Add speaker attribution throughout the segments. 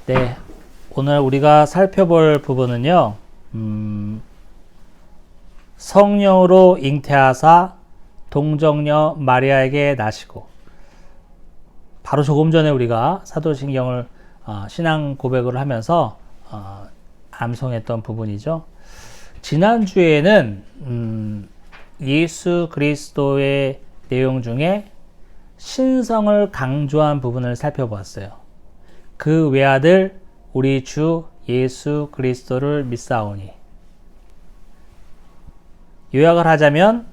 Speaker 1: 네, 오늘 우리가 살펴볼 부분은요, 성령으로 잉태하사 동정녀 마리아에게 나시고, 바로 조금 전에 우리가 사도신경을 신앙 고백을 하면서 암송했던 부분이죠. 지난주에는 예수 그리스도의 내용 중에 신성을 강조한 부분을 살펴보았어요. 그 외아들 우리 주 예수 그리스도를 믿사오니, 요약을 하자면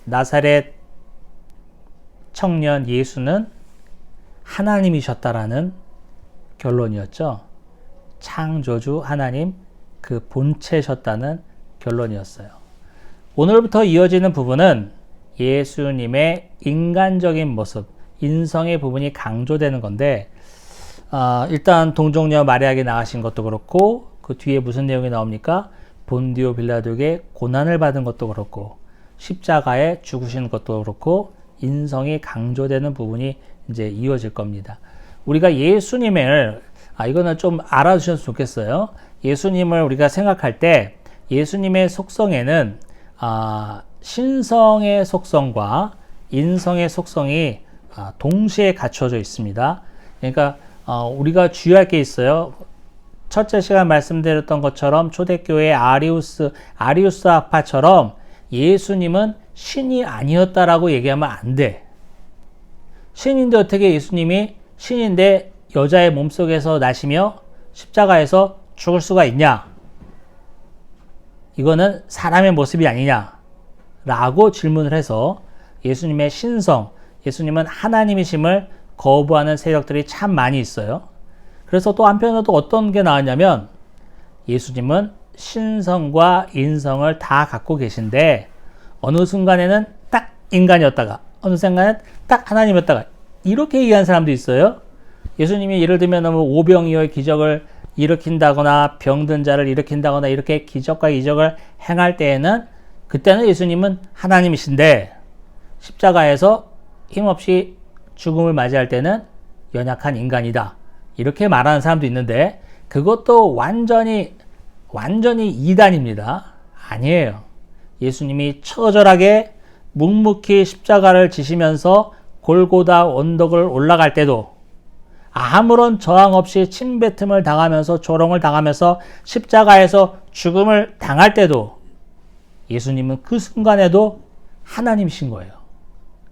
Speaker 1: 나사렛 청년 예수는 하나님이셨다라는 결론이었죠. 창조주 하나님, 그 본체셨다는 결론이었어요. 오늘부터 이어지는 부분은 예수님의 인간적인 모습, 인성의 부분이 강조되는 건데, 일단 동정녀 마리아에게 나가신 것도 그렇고, 그 뒤에 무슨 내용이 나옵니까? 본디오 빌라도에게 고난을 받은 것도 그렇고, 십자가에 죽으신 것도 그렇고, 인성이 강조되는 부분이 이제 이어질 겁니다. 우리가 예수님을, 이거는 좀 알아두셨으면 좋겠어요. 예수님을 우리가 생각할 때 예수님의 속성에는 신성의 속성과 인성의 속성이 동시에 갖춰져 있습니다. 그러니까 우리가 주의할 게 있어요. 첫째 시간 말씀드렸던 것처럼 초대교회 아리우스 아파처럼 예수님은 신이 아니었다라고 얘기하면 안 돼. 신인데 어떻게 예수님이 신인데 여자의 몸속에서 나시며 십자가에서 죽을 수가 있냐? 이거는 사람의 모습이 아니냐? 라고 질문을 해서 예수님의 신성, 예수님은 하나님이심을 거부하는 세력들이 참 많이 있어요. 그래서 또 한편으로 또 어떤 게 나왔냐면 예수님은 신성과 인성을 다 갖고 계신데 어느 순간에는 딱 인간이었다가 어느 순간에는 딱 하나님이었다가 이렇게 얘기하는 사람도 있어요. 예수님이 예를 들면 오병이어의 기적을 일으킨다거나 병든 자를 일으킨다거나 이렇게 기적과 이적을 행할 때에는 그때는 예수님은 하나님이신데 십자가에서 힘없이 죽음을 맞이할 때는 연약한 인간이다. 이렇게 말하는 사람도 있는데 그것도 완전히 이단입니다. 아니에요. 예수님이 처절하게 묵묵히 십자가를 지시면서 골고다 언덕을 올라갈 때도 아무런 저항 없이 침뱉음을 당하면서 조롱을 당하면서 십자가에서 죽음을 당할 때도 예수님은 그 순간에도 하나님이신 거예요.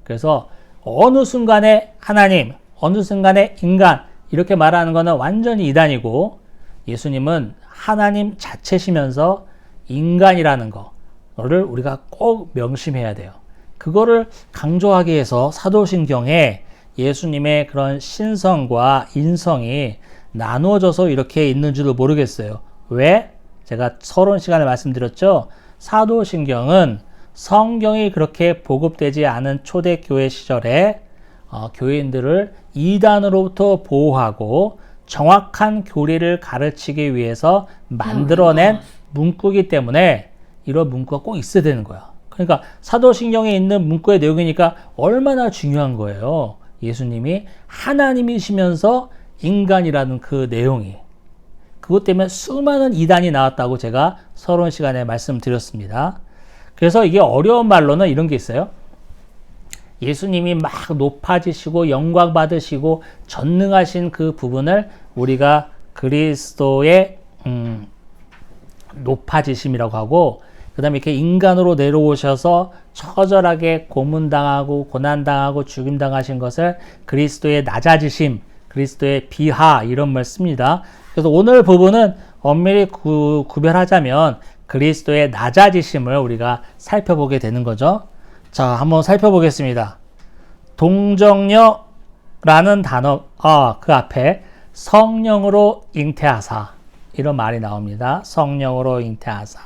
Speaker 1: 그래서 어느 순간에 하나님, 어느 순간에 인간 이렇게 말하는 것은 완전히 이단이고 예수님은 하나님 자체시면서 인간이라는 거를 우리가 꼭 명심해야 돼요. 그거를 강조하기 위해서 사도신경에 예수님의 그런 신성과 인성이 나누어져서 이렇게 있는 줄도 모르겠어요. 왜? 제가 서론 시간에 말씀드렸죠. 사도신경은 성경이 그렇게 보급되지 않은 초대교회 시절에 교인들을 이단으로부터 보호하고 정확한 교리를 가르치기 위해서 만들어낸 문구이기 때문에 이런 문구가 꼭 있어야 되는 거야. 그러니까 사도신경에 있는 문구의 내용이니까 얼마나 중요한 거예요. 예수님이 하나님이시면서 인간이라는 그 내용이. 그것 때문에 수많은 이단이 나왔다고 제가 서론 시간에 말씀드렸습니다. 그래서 이게 어려운 말로는 이런 게 있어요. 예수님이 막 높아지시고 영광 받으시고 전능하신 그 부분을 우리가 그리스도의 높아지심이라고 하고, 그 다음에 이렇게 인간으로 내려오셔서 처절하게 고문당하고 고난당하고 죽임당하신 것을 그리스도의 낮아지심, 그리스도의 비하 이런 말 씁니다. 그래서 오늘 부분은 엄밀히 구별하자면 그리스도의 낮아지심을 우리가 살펴보게 되는 거죠. 자, 한번 살펴보겠습니다. 동정녀라는 단어, 그 앞에 성령으로 잉태하사 이런 말이 나옵니다. 성령으로 잉태하사.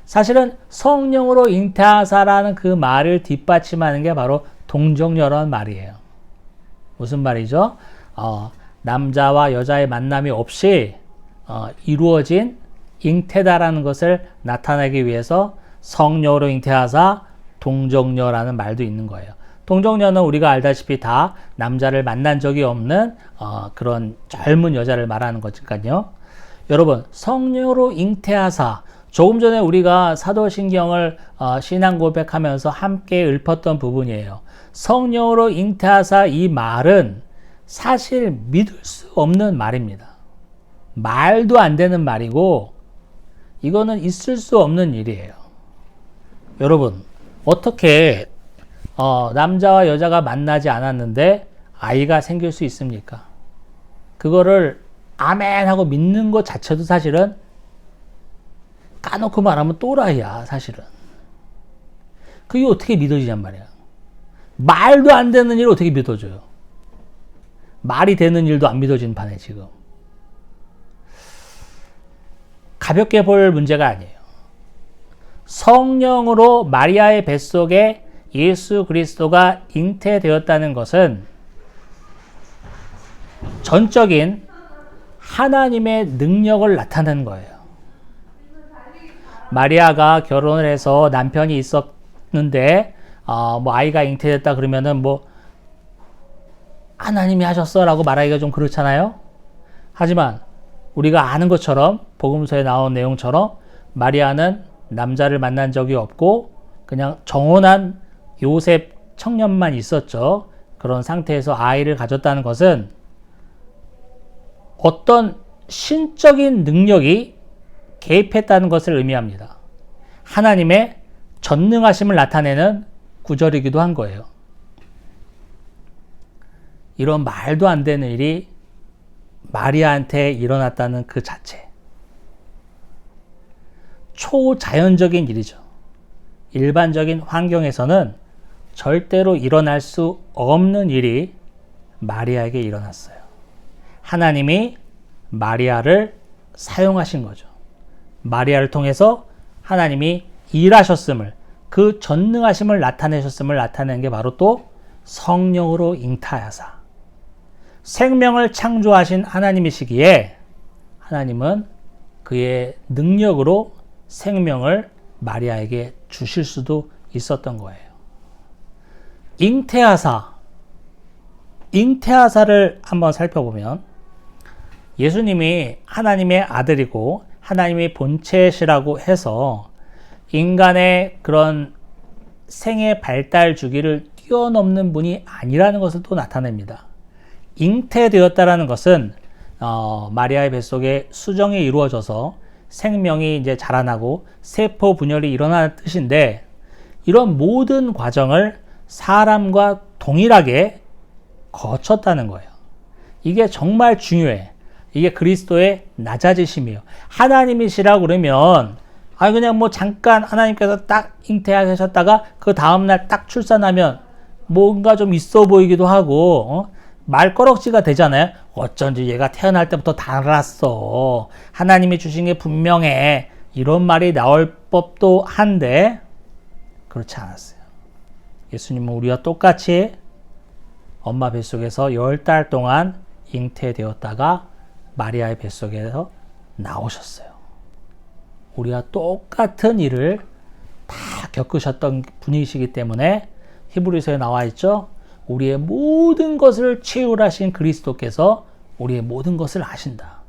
Speaker 1: 사실은 성령으로 잉태하사라는 그 말을 뒷받침하는 게 바로 동정녀라는 말이에요. 무슨 말이죠? 남자와 여자의 만남이 없이 이루어진 잉태다라는 것을 나타내기 위해서 성령으로 잉태하사 동정녀라는 말도 있는 거예요. 동정녀는 우리가 알다시피 다 남자를 만난 적이 없는 그런 젊은 여자를 말하는 거니까요. 여러분, 성령으로 잉태하사, 조금 전에 우리가 사도신경을 신앙 고백하면서 함께 읊었던 부분이에요. 성령으로 잉태하사, 이 말은 사실 믿을 수 없는 말입니다. 말도 안 되는 말이고 이거는 있을 수 없는 일이에요. 여러분, 어떻게 남자와 여자가 만나지 않았는데 아이가 생길 수 있습니까? 그거를 아멘 하고 믿는 것 자체도 사실은 까놓고 말하면 또라이야, 사실은. 그게 어떻게 믿어지냔 말이야. 말도 안 되는 일을 어떻게 믿어줘요? 말이 되는 일도 안 믿어지는 판에 지금. 가볍게 볼 문제가 아니에요. 성령으로 마리아의 뱃속에 예수 그리스도가 잉태되었다는 것은 전적인 하나님의 능력을 나타내는 거예요. 마리아가 결혼을 해서 남편이 있었는데 아이가 잉태됐다 그러면은 하나님이 하셨어라고 말하기가 좀 그렇잖아요. 하지만 우리가 아는 것처럼 복음서에 나온 내용처럼 마리아는 남자를 만난 적이 없고 그냥 정혼한 요셉 청년만 있었죠. 그런 상태에서 아이를 가졌다는 것은 어떤 신적인 능력이 개입했다는 것을 의미합니다. 하나님의 전능하심을 나타내는 구절이기도 한 거예요. 이런 말도 안 되는 일이 마리아한테 일어났다는 그 자체. 초자연적인 일이죠. 일반적인 환경에서는 절대로 일어날 수 없는 일이 마리아에게 일어났어요. 하나님이 마리아를 사용하신 거죠. 마리아를 통해서 하나님이 일하셨음을, 그 전능하심을 나타내셨음을 나타내는 게 바로 또 성령으로 잉태하사 생명을 창조하신 하나님이시기에 하나님은 그의 능력으로 생명을 마리아에게 주실 수도 있었던 거예요. 잉태하사를 한번 살펴보면 예수님이 하나님의 아들이고 하나님의 본체시라고 해서 인간의 그런 생애 발달 주기를 뛰어넘는 분이 아니라는 것을 또 나타냅니다. 잉태되었다라는 것은 마리아의 뱃속에 수정이 이루어져서 생명이 이제 자라나고 세포 분열이 일어나는 뜻인데, 이런 모든 과정을 사람과 동일하게 거쳤다는 거예요. 이게 정말 중요해. 이게 그리스도의 낮아지심이에요. 하나님이시라고 그러면 그냥 잠깐 하나님께서 딱 잉태하셨다가 그 다음날 딱 출산하면 뭔가 좀 있어 보이기도 하고 말꺼럭지가 되잖아요. 어쩐지 얘가 태어날 때부터 달랐어. 하나님이 주신 게 분명해. 이런 말이 나올 법도 한데 그렇지 않았어요. 예수님은 우리와 똑같이 엄마 뱃속에서 10달 동안 잉태되었다가 마리아의 뱃속에서 나오셨어요. 우리와 똑같은 일을 다 겪으셨던 분이시기 때문에 히브리서에 나와 있죠. 우리의 모든 것을 채울하신 그리스도께서 우리의 모든 것을 아신다.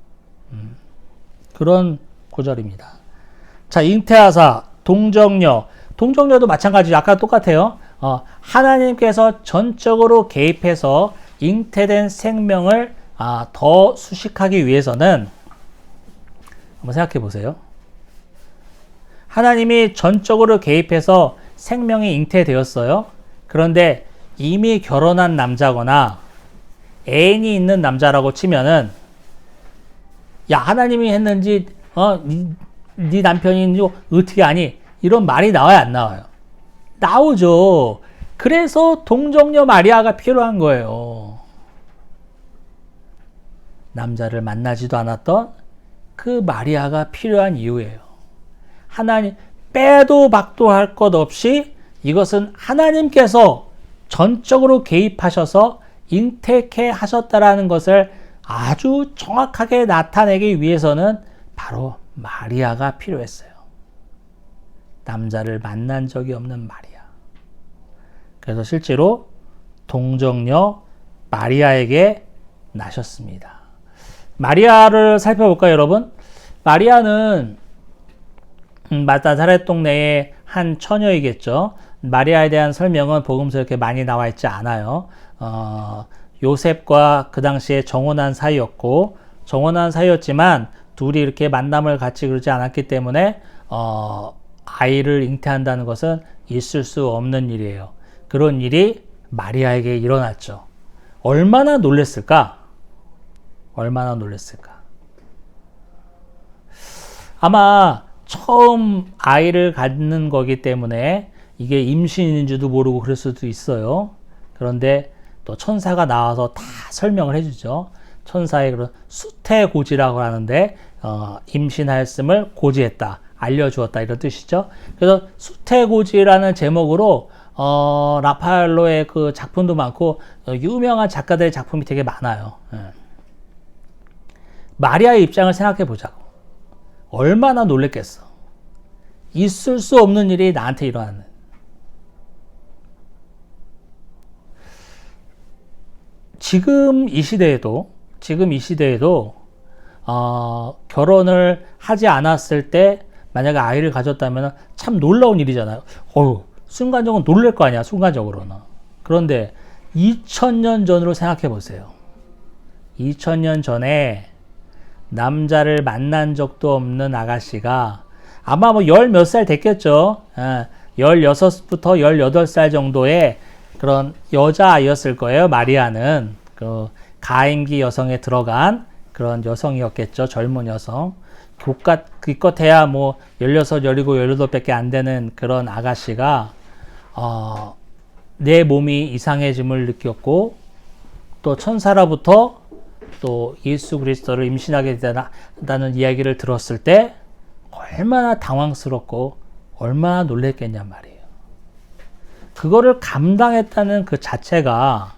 Speaker 1: 그런 구절입니다. 자, 잉태하사, 동정녀도 마찬가지죠. 아까 똑같아요. 하나님께서 전적으로 개입해서 잉태된 생명을 더 수식하기 위해서는 한번 생각해 보세요. 하나님이 전적으로 개입해서 생명이 잉태되었어요. 그런데 이미 결혼한 남자거나 애인이 있는 남자라고 치면은 야, 하나님이 했는지 네 남편이 어떻게 아니? 이런 말이 나와요, 안 나와요? 나오죠. 그래서 동정녀 마리아가 필요한 거예요. 남자를 만나지도 않았던 그 마리아가 필요한 이유예요. 하나님 빼도 박도 할 것 없이 이것은 하나님께서 전적으로 개입하셔서 잉태케 하셨다라는 것을 아주 정확하게 나타내기 위해서는 바로 마리아가 필요했어요. 남자를 만난 적이 없는 마리아. 그래서 실제로 동정녀 마리아에게 나셨습니다. 마리아를 살펴볼까요, 여러분? 마리아는 나사렛 동네의 한 처녀이겠죠. 마리아에 대한 설명은 복음서에 이렇게 많이 나와 있지 않아요. 요셉과 그 당시에 정혼한 사이였지만 둘이 이렇게 만남을 같이 그러지 않았기 때문에 아이를 잉태한다는 것은 있을 수 없는 일이에요. 그런 일이 마리아에게 일어났죠. 얼마나 놀랬을까? 얼마나 놀랬을까? 아마 처음 아이를 갖는 거기 때문에 이게 임신인지도 모르고 그럴 수도 있어요. 그런데 또 천사가 나와서 다 설명을 해주죠. 천사의 그런 수태고지라고 하는데 임신하였음을 고지했다, 알려주었다, 이런 뜻이죠. 그래서 수태고지라는 제목으로 라파엘로의 그 작품도 많고 유명한 작가들의 작품이 되게 많아요. 마리아의 입장을 생각해 보자고. 얼마나 놀랬겠어. 있을 수 없는 일이 나한테 일어나는. 지금 이 시대에도 결혼을 하지 않았을 때 만약에 아이를 가졌다면 참 놀라운 일이잖아요. 순간적으로 놀랄 거 아니야, 순간적으로는. 그런데 2000년 전으로 생각해 보세요. 2000년 전에 남자를 만난 적도 없는 아가씨가 아마 뭐 열 몇 살 됐겠죠. 16부터 18살 정도의 그런 여자아이였을 거예요. 마리아는 그 가임기 여성에 들어간 그런 여성이었겠죠. 젊은 여성. 기껏해야 뭐 16, 17, 18밖에 안 되는 그런 아가씨가 내 몸이 이상해짐을 느꼈고 또 천사로부터 또 예수 그리스도를 임신하게 된다는 이야기를 들었을 때 얼마나 당황스럽고 얼마나 놀랬겠냔 말이에요. 그거를 감당했다는 그 자체가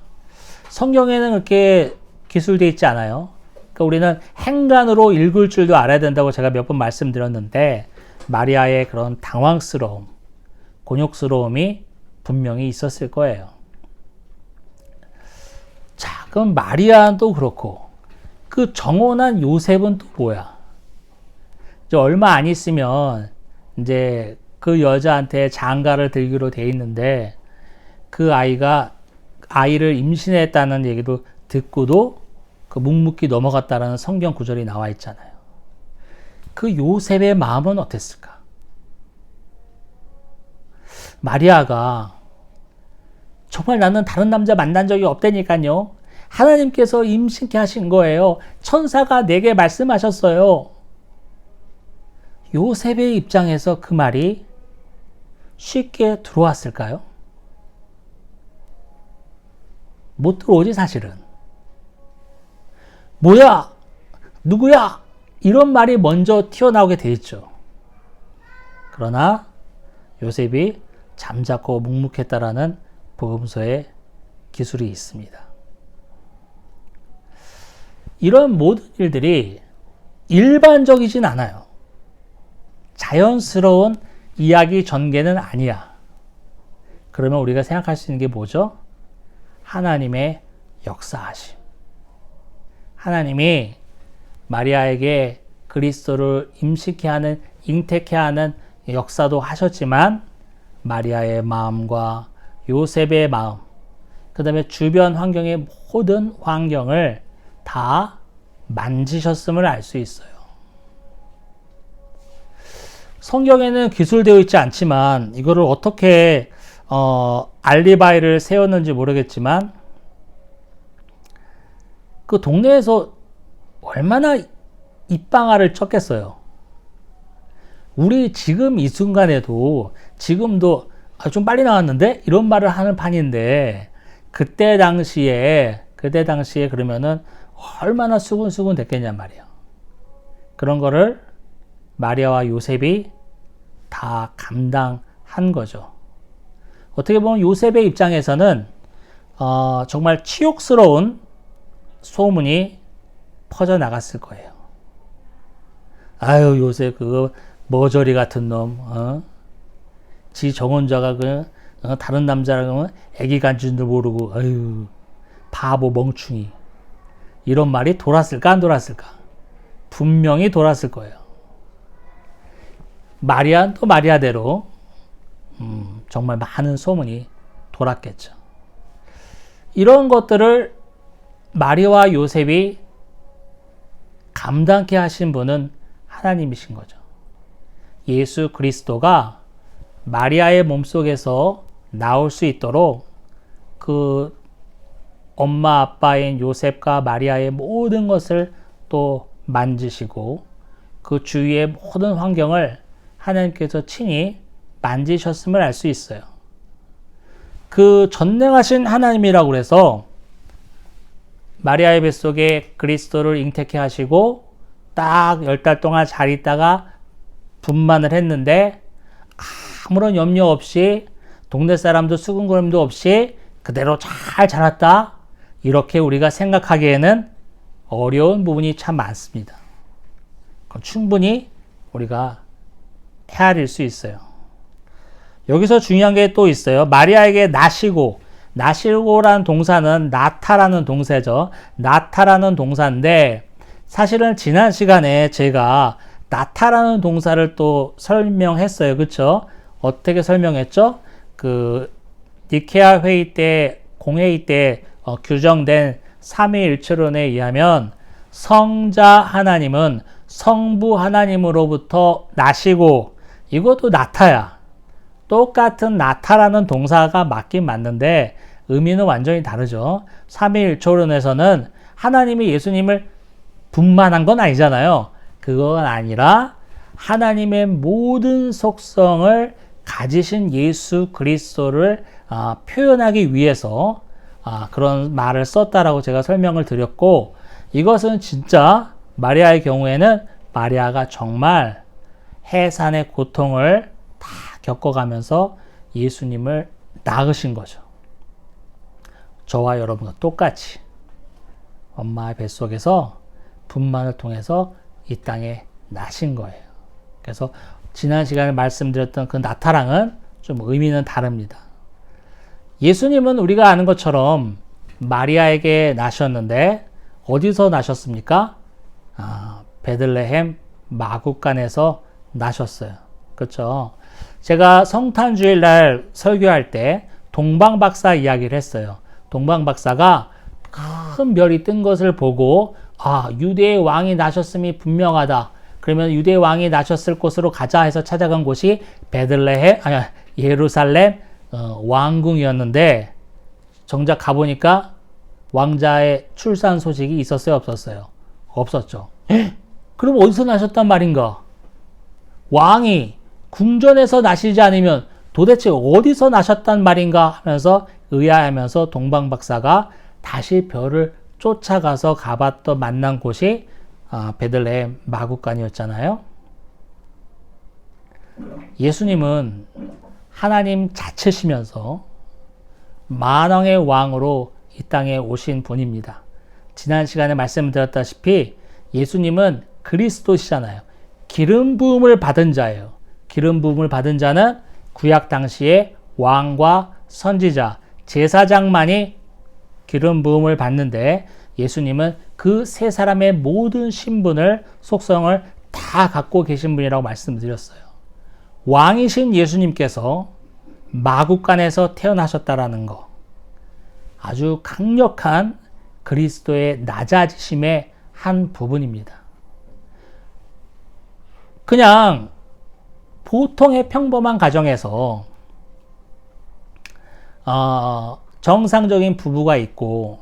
Speaker 1: 성경에는 그렇게 기술되어 있지 않아요. 그러니까 우리는 행간으로 읽을 줄도 알아야 된다고 제가 몇 번 말씀드렸는데 마리아의 그런 당황스러움, 곤욕스러움이 분명히 있었을 거예요. 자, 그럼 마리아도 그렇고 그 정혼한 요셉은 또 뭐야? 이제 얼마 안 있으면 이제 그 여자한테 장가를 들기로 돼 있는데 그 아이를 임신했다는 얘기도 듣고도 그 묵묵히 넘어갔다라는 성경 구절이 나와 있잖아요. 그 요셉의 마음은 어땠을까? 마리아가 정말 나는 다른 남자 만난 적이 없다니까요. 하나님께서 임신케 하신 거예요. 천사가 내게 말씀하셨어요. 요셉의 입장에서 그 말이 쉽게 들어왔을까요? 못 들어오지 사실은. 뭐야? 누구야? 이런 말이 먼저 튀어나오게 돼 있죠. 그러나 요셉이 잠자코 묵묵했다라는 복음서의 기술이 있습니다. 이런 모든 일들이 일반적이진 않아요. 자연스러운 이야기 전개는 아니야. 그러면 우리가 생각할 수 있는 게 뭐죠? 하나님의 역사하심. 하나님이 마리아에게 그리스도를 임식케 하는, 잉태케 하는 역사도 하셨지만 마리아의 마음과 요셉의 마음, 그 다음에 주변 환경의 모든 환경을 다 만지셨음을 알 수 있어요. 성경에는 기술되어 있지 않지만 이거를 어떻게 알리바이를 세웠는지 모르겠지만 그 동네에서 얼마나 입방아를 쳤겠어요. 우리 지금 이 순간에도 지금도 좀 빨리 나왔는데 이런 말을 하는 판인데 그때 당시에 그러면은 얼마나 수군수군 됐겠냔 말이에요. 그런 거를 마리아와 요셉이 다 감당한 거죠. 어떻게 보면 요셉의 입장에서는 정말 치욕스러운 소문이 퍼져나갔을 거예요. 아유, 요셉 그거 머저리 같은 놈, 지 정혼자가 다른 남자라면 애기 간줄 모르고 아유 바보 멍충이 이런 말이 돌았을까 안 돌았을까? 분명히 돌았을 거예요. 마리아는 또 마리아대로 정말 많은 소문이 돌았겠죠. 이런 것들을 마리아와 요셉이 감당케 하신 분은 하나님이신 거죠. 예수 그리스도가 마리아의 몸속에서 나올 수 있도록 그 엄마 아빠인 요셉과 마리아의 모든 것을 또 만지시고 그 주위의 모든 환경을 하나님께서 친히 만지셨음을 알 수 있어요. 그 전능하신 하나님이라고 해서 마리아의 뱃속에 그리스도를 잉태케 하시고 딱 10달 동안 잘 있다가 분만을 했는데 아무런 염려 없이 동네 사람도 수근거림도 없이 그대로 잘 자랐다. 이렇게 우리가 생각하기에는 어려운 부분이 참 많습니다. 충분히 우리가 헤아릴 수 있어요. 여기서 중요한 게 또 있어요. 마리아에게 나시고라는 동사는 나타라는 동사죠. 나타라는 동사인데 사실은 지난 시간에 제가 나타라는 동사를 또 설명했어요. 그렇죠? 어떻게 설명했죠? 그 니케아 회의 때 공회의 때 규정된 삼위일체론에 의하면 성자 하나님은 성부 하나님으로부터 나시고 이것도 나타야. 똑같은 나타라는 동사가 맞긴 맞는데 의미는 완전히 다르죠. 삼위일체론에서는 하나님이 예수님을 분만한 건 아니잖아요. 그건 아니라 하나님의 모든 속성을 가지신 예수 그리스도를 표현하기 위해서 그런 말을 썼다라고 제가 설명을 드렸고 이것은 진짜 마리아의 경우에는 마리아가 정말 해산의 고통을 다 겪어가면서 예수님을 낳으신 거죠. 저와 여러분과 똑같이 엄마의 뱃속에서 분만을 통해서 이 땅에 나신 거예요. 그래서 지난 시간에 말씀드렸던 그 나타랑은 좀 의미는 다릅니다. 예수님은 우리가 아는 것처럼 마리아에게 나셨는데 어디서 나셨습니까? 베들레헴 마구간에서 나셨어요. 그렇죠? 제가 성탄주일날 설교할 때 동방박사 이야기를 했어요. 동방박사가 큰 별이 뜬 것을 보고 유대의 왕이 나셨음이 분명하다. 그러면 유대의 왕이 나셨을 곳으로 가자 해서 찾아간 곳이 예루살렘 왕궁이었는데 정작 가보니까 왕자의 출산 소식이 있었어요? 없었어요? 없었죠. 그럼 어디서 나셨단 말인가? 왕이 궁전에서 나시지 않으면 도대체 어디서 나셨단 말인가 하면서 의아하면서 동방박사가 다시 별을 쫓아가서 가봤던 만난 곳이 베들레헴 마구간이었잖아요. 예수님은 하나님 자체시면서 만왕의 왕으로 이 땅에 오신 분입니다. 지난 시간에 말씀드렸다시피 예수님은 그리스도시잖아요. 기름 부음을 받은 자예요. 기름 부음을 받은 자는 구약 당시에 왕과 선지자, 제사장만이 기름 부음을 받는데 예수님은 그 세 사람의 모든 신분을 속성을 다 갖고 계신 분이라고 말씀드렸어요. 왕이신 예수님께서 마구간에서 태어나셨다라는 거 아주 강력한 그리스도의 낮아지심의 한 부분입니다. 그냥 보통의 평범한 가정에서 정상적인 부부가 있고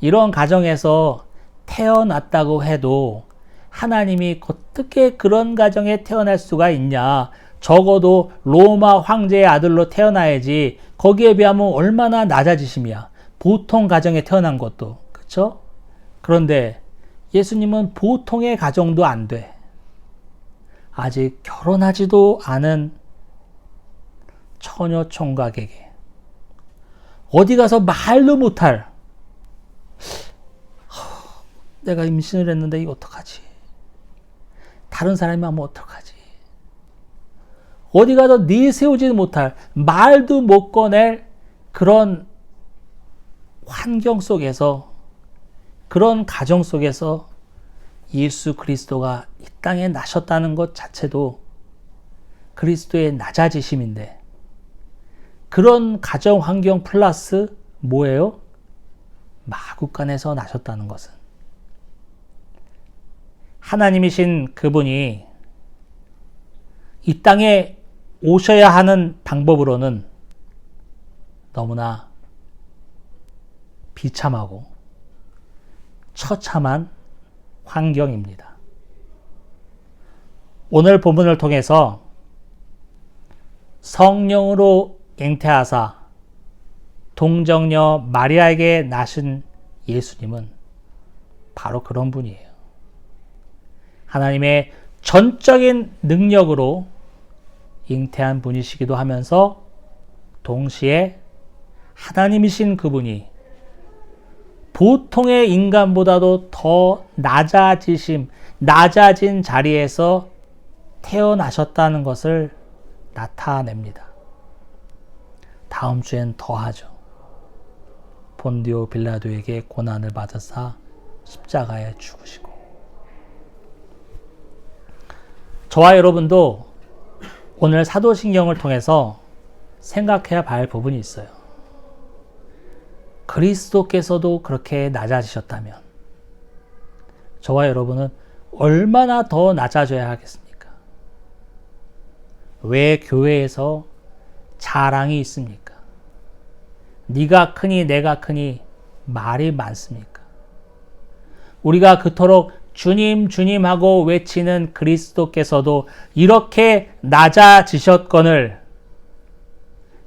Speaker 1: 이런 가정에서 태어났다고 해도 하나님이 어떻게 그런 가정에 태어날 수가 있냐. 적어도 로마 황제의 아들로 태어나야지. 거기에 비하면 얼마나 낮아지심이야. 보통 가정에 태어난 것도. 그렇죠? 그런데 예수님은 보통의 가정도 안 돼. 아직 결혼하지도 않은 처녀 총각에게 어디 가서 말도 못할 내가 임신을 했는데 이거 어떡하지? 다른 사람이 하면 어떡하지? 어디 가서 내세우지 못할, 말도 못 꺼낼 그런 환경 속에서, 그런 가정 속에서 예수 그리스도가 이 땅에 나셨다는 것 자체도 그리스도의 낮아지심인데, 그런 가정 환경 플러스 뭐예요? 마구간에서 나셨다는 것은 하나님이신 그분이 이 땅에 오셔야 하는 방법으로는 너무나 비참하고 처참한 환경입니다. 오늘 본문을 통해서 성령으로 잉태하사 동정녀 마리아에게 나신 예수님은 바로 그런 분이에요. 하나님의 전적인 능력으로 잉태한 분이시기도 하면서 동시에 하나님이신 그분이 보통의 인간보다도 더 낮아진 자리에서 태어나셨다는 것을 나타냅니다. 다음 주엔 더하죠. 본디오 빌라도에게 고난을 받으사 십자가에 죽으시고, 저와 여러분도 오늘 사도신경을 통해서 생각해야 할 부분이 있어요. 그리스도께서도 그렇게 낮아지셨다면 저와 여러분은 얼마나 더 낮아져야 하겠습니까? 왜 교회에서 자랑이 있습니까? 네가 크니 내가 크니 말이 많습니까? 우리가 그토록 주님 주님 하고 외치는 그리스도께서도 이렇게 낮아지셨거늘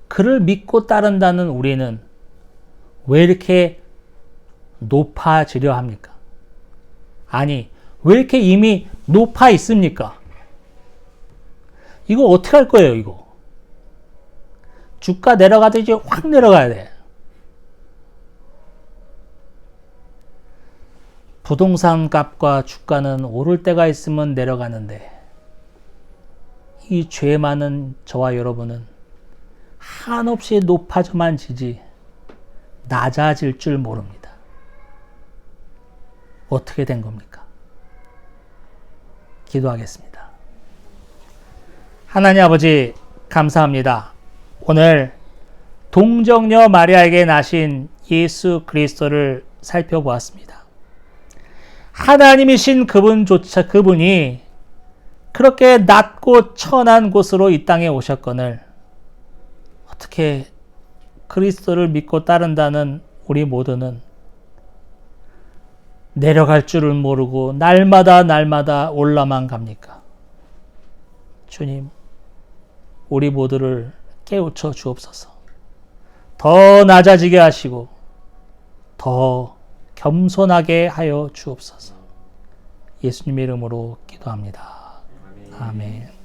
Speaker 1: 그를 믿고 따른다는 우리는 왜 이렇게 높아지려 합니까? 아니, 왜 이렇게 이미 높아 있습니까? 이거 어떻게 할 거예요, 이거? 주가 내려가듯이 확 내려가야 돼. 부동산 값과 주가는 오를 때가 있으면 내려가는데, 이 죄 많은 저와 여러분은 한없이 높아져만 지지 낮아질 줄 모릅니다. 어떻게 된 겁니까? 기도하겠습니다. 하나님 아버지, 감사합니다. 오늘 동정녀 마리아에게 나신 예수 그리스도를 살펴보았습니다. 하나님이신 그분이 그렇게 낮고 천한 곳으로 이 땅에 오셨거늘 어떻게 그리스도를 믿고 따른다는 우리 모두는 내려갈 줄을 모르고 날마다 올라만 갑니까? 주님, 우리 모두를 깨우쳐 주옵소서. 더 낮아지게 하시고 더 겸손하게 하여 주옵소서. 예수님의 이름으로 기도합니다. 아멘.